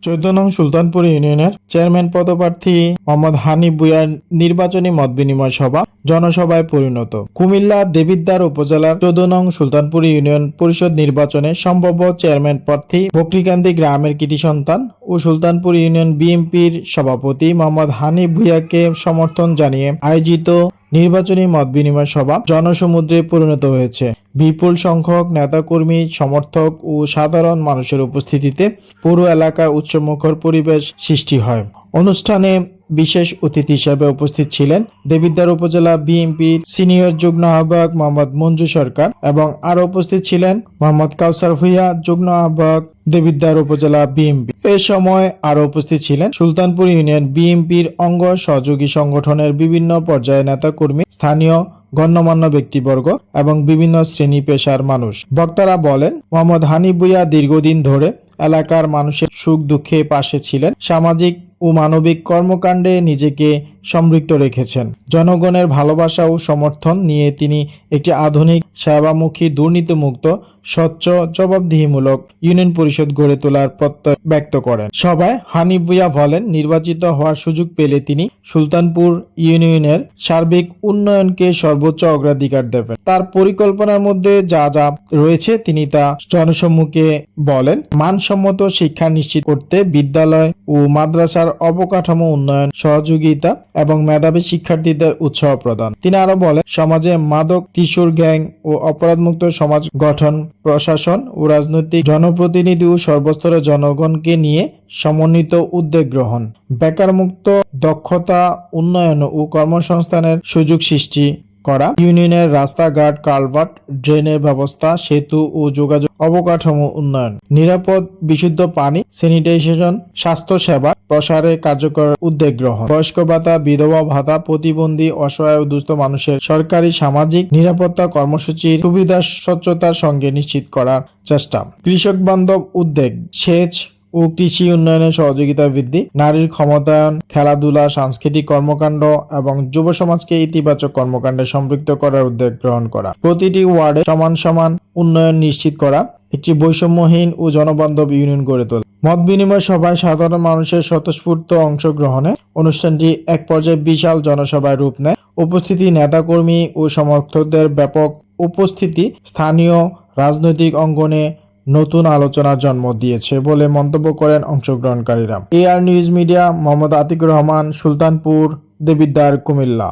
১৪ নং সুলতানপুর ইউনিয়নের চেয়ারম্যান পদপ্রার্থী মোহাম্মদ হানিফ ভূঁইয়ার নির্বাচনী মতবিনিময় সভা জনসভায় পরিণত। কুমিল্লা দেবিদ্বার উপজেলার ১৪ নং সুলতানপুর ইউনিয়ন পরিষদ নির্বাচনে সম্ভাব্য চেয়ারম্যান প্রার্থী বকরীকান্দি গ্রামের কৃতি সন্তান ও সুলতানপুর ইউনিয়ন বিএনপির সভাপতি মোহাম্মদ হানিফ ভূঁইয়াকে সমর্থন জানিয়ে আয়োজিত নির্বাচনী মতবিনিময় সভা জনসমুদ্রে পরিণত হয়েছে। বিপুল সংখ্যক নেতাকর্মী, সমর্থক ও সাধারণ মানুষের উপস্থিতিতে পুরো এলাকায় উৎসবমুখর পরিবেশ সৃষ্টি হয়। অনুষ্ঠানে বিশেষ অতিথি হিসেবে উপস্থিত ছিলেন দেবিদ্বার উপজেলা বিএনপির সিনিয়র যুগ্ম আহ্বায়ক মোহাম্মদ মঞ্জু সরকার এবং আরো উপস্থিত ছিলেন মোহাম্মদ কাউসার ভূঁইয়া, যুগ্ম আহ্বায়ক দেবিদ্বার উপজেলা বিএনপি। এ সময় আরো উপস্থিত ছিলেন সুলতানপুর ইউনিয়ন বিএনপির অঙ্গ সহযোগী সংগঠনের বিভিন্ন পর্যায়ের নেতাকর্মী, স্থানীয় গণ্যমান্য ব্যক্তিবর্গ এবং বিভিন্ন শ্রেণী পেশার মানুষ। বক্তারা বলেন, মোহাম্মদ হানিফ ভূঁইয়া দীর্ঘদিন ধরে এলাকার মানুষের সুখ দুঃখে পাশে ছিলেন, সামাজিক ও মানবিক কর্মকাণ্ডে নিজেকে সম্পৃক্ত রেখেছেন। জনগণের ভালোবাসা ও সমর্থন নিয়ে তিনি একটি আধুনিক, সেবামুখী, দুর্নীতিমুক্ত, স্বচ্ছ, জবাবদিহিমূলক ইউনিয়ন পরিষদ গড়ে তোলার প্রত্যয় ব্যক্ত করেন। সভায় হানিফ ভূঁইয়া বলেন, নির্বাচিত হওয়ার সুযোগ পেলে তিনি সুলতানপুর ইউনিয়নের সার্বিক উন্নয়নকে সর্বোচ্চ অগ্রাধিকার দেবেন। তার পরিকল্পনার মধ্যে যা যা রয়েছে তিনি তা জনসম্মুখে বলেন। মানসম্মত শিক্ষা নিশ্চিত করতে বিদ্যালয় ও মাদ্রাসার অবকাঠামো উন্নয়ন, সহযোগিতা এবং মেধাবী শিক্ষার্থীদের উৎসাহ প্রদান। তিনি আরো বলেন, সমাজে মাদক, কিশোর গ্যাং ও অপরাধমুক্ত সমাজ গঠন, প্রশাসন ও রাজনৈতিক জনপ্রতিনিধি ও সর্বস্তরের জনগণকে নিয়ে সমন্বিত উদ্যোগ গ্রহণ, বেকারমুক্ত, দক্ষতা উন্নয়ন ও কর্মসংস্থানের সুযোগ সৃষ্টি করা, ইউনিয়নের রাস্তাঘাট, কালভার্ট, ড্রেনের ব্যবস্থা, সেতু ও যোগাযোগ অবকাঠামো উন্নয়ন, নিরাপদ বিশুদ্ধ পানি, স্যানিটাইজেশন, স্বাস্থ্য সেবা প্রসারে কার্যকর উদ্যোগ গ্রহণ, বয়স্ক ভাতা, বিধবা ভাতা, প্রতিবন্ধী, অসহায় ও দুস্থ মানুষের সরকারি সামাজিক নিরাপত্তা কর্মসূচির সুবিধা স্বচ্ছতার সঙ্গে নিশ্চিত করার চেষ্টা, কৃষক বান্ধব উদ্যোগ, সেচ ও কৃষি উন্নয়নে সহযোগিতা বৃদ্ধি, নারীর ক্ষমতায়ন, খেলাধুলা, সাংস্কৃতিক কর্মকাণ্ড এবং যুব সমাজকে ইতিবাচক কর্মকাণ্ডে সম্পৃক্ত করার উদ্যোগ গ্রহণ করা, প্রতিটি ওয়ার্ডে সমান সমান উন্নয়ন নিশ্চিত করা, একটি বৈষম্যহীন ও জনবান্ধব ইউনিয়ন গড়ে তোলা। মত বিনিময় সভায় সাধারণ মানুষের স্বতঃস্ফূর্ত অংশগ্রহণে অনুষ্ঠানটি এক পর্যায়ে বিশাল জনসভায় রূপ নেয়। উপস্থিতি নেতাকর্মী ও সমর্থকদের ব্যাপক উপস্থিতি স্থানীয় রাজনৈতিক অঙ্গনে নতুন আলোচনার জন্ম দিয়েছে বলে মন্তব্য করেন অংশগ্রহণকারীরা। AR news media, Mohammad Atiqur Rahman, Sultanpur, Debidwar, Comilla.